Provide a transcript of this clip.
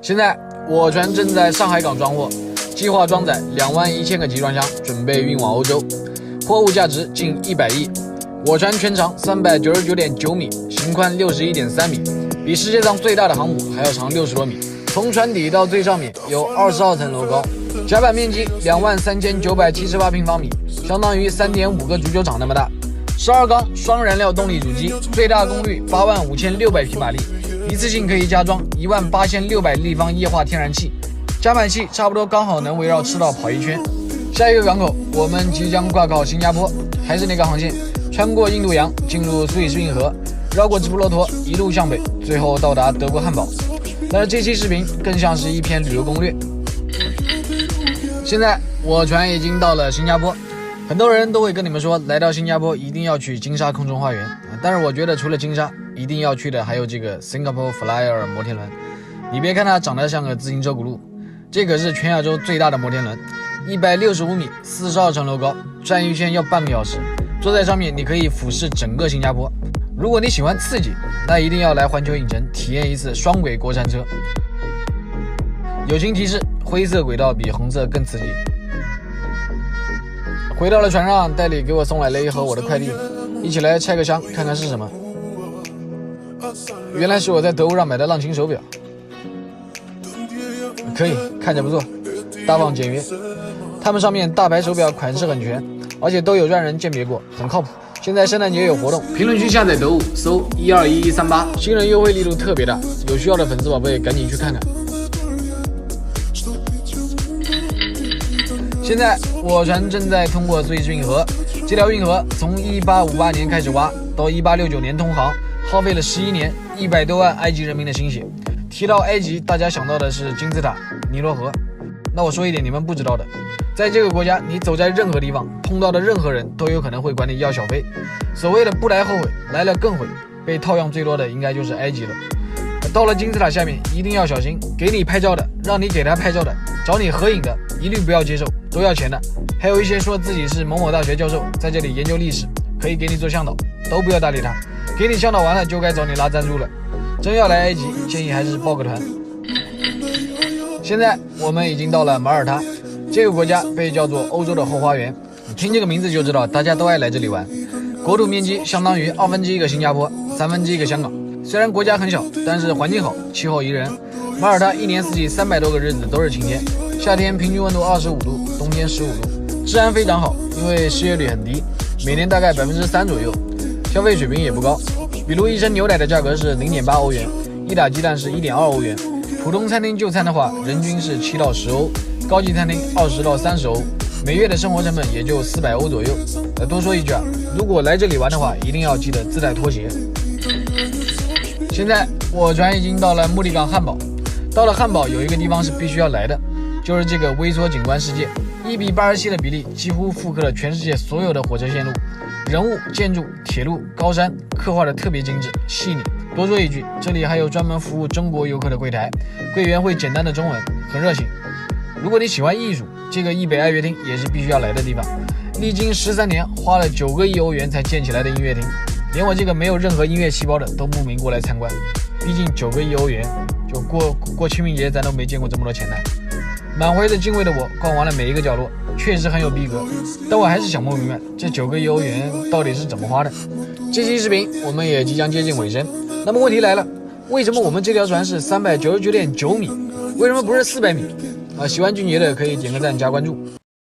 现在我船正在上海港装货，计划装载21000个集装箱，准备运往欧洲，货物价值近100亿。我船全长399.9米，型宽61.3米，比世界上最大的航母还要长60多米。从船底到最上面有22层楼高，甲板面积23978平方米，相当于3.5个足球场那么大。12缸双燃料动力主机，最大功率85600匹马力，一次性可以加装18600立方液化天然气，加满气差不多刚好能围绕赤道跑一圈。下一个港口我们即将挂靠新加坡，还是那个航线，穿过印度洋进入苏伊士运河，绕过直布罗陀一路向北，最后到达德国汉堡。但是这期视频更像是一篇旅游攻略。现在我船已经到了新加坡，很多人都会跟你们说来到新加坡一定要去金沙空中花园，但是我觉得除了金沙一定要去的还有这个 Singapore Flyer 摩天轮。你别看它长得像个自行车轱辘，这可是全亚洲最大的摩天轮，165米，42层楼高，转一圈要半个小时，坐在上面你可以俯视整个新加坡。如果你喜欢刺激，那一定要来环球影城体验一次双轨过山车。友情提示，灰色轨道比红色更刺激。回到了船上，代理给我送来了一盒我的快递，一起来拆个箱看看是什么。原来是我在得物上买的浪琴手表，可以，看着不错，大方简约。它们上面大牌手表款式很全，而且都有让人鉴别过，很靠谱。现在圣诞节有活动，评论区下载得物，搜121138，新人优惠力度特别大，有需要的粉丝宝贝赶紧去看看。现在我船正在通过苏伊士运河，这条运河从1858年开始挖，到1869年通航，耗费了11年，100多万埃及人民的心血。提到埃及，大家想到的是金字塔、尼罗河。那我说一点你们不知道的，在这个国家，你走在任何地方，碰到的任何人都有可能会管你要小费。所谓的不来后悔，来了更悔，被套用最多的应该就是埃及了。到了金字塔下面一定要小心，给你拍照的，让你给他拍照的，找你合影的，一律不要接受，都要钱的。还有一些说自己是某某大学教授，在这里研究历史，可以给你做向导，都不要搭理他，给你向导完了就该找你拉赞助了。真要来埃及，建议还是报个团。现在我们已经到了马耳他，这个国家被叫做欧洲的后花园，你听这个名字就知道大家都爱来这里玩。国土面积相当于1/2个新加坡，1/3个香港。虽然国家很小，但是环境好，气候宜人。马耳他一年四季300多个日子都是晴天，夏天平均温度25度，冬天15度，治安非常好，因为失业率很低，每年大概3%左右，消费水平也不高。比如一升牛奶的价格是0.8欧元，一打鸡蛋是1.2欧元。普通餐厅就餐的话，人均是7到10欧，高级餐厅20到30欧，每月的生活成本也就400欧左右。多说一句啊，如果来这里玩的话，一定要记得自带拖鞋。现在我船已经到了目的港汉堡，到了汉堡有一个地方是必须要来的，就是这个微缩景观世界，1:87的比例几乎复刻了全世界所有的火车线路，人物、建筑、铁路、高山刻画的特别精致细腻。多说一句，这里还有专门服务中国游客的柜台，柜员会简单的中文，很热情。如果你喜欢艺术，这个易北爱乐厅也是必须要来的地方。历经13年，花了9个亿欧元才建起来的音乐厅，连我这个没有任何音乐细胞的都慕名过来参观。毕竟9个亿欧元，就过清明节咱都没见过这么多钱呢。满怀着敬畏的我逛完了每一个角落，确实很有逼格，但我还是想不明白这9个亿欧元到底是怎么花的。这期视频我们也即将接近尾声，那么问题来了，为什么我们这条船是399.9米，为什么不是400米？喜欢俊杰的可以点个赞加关注。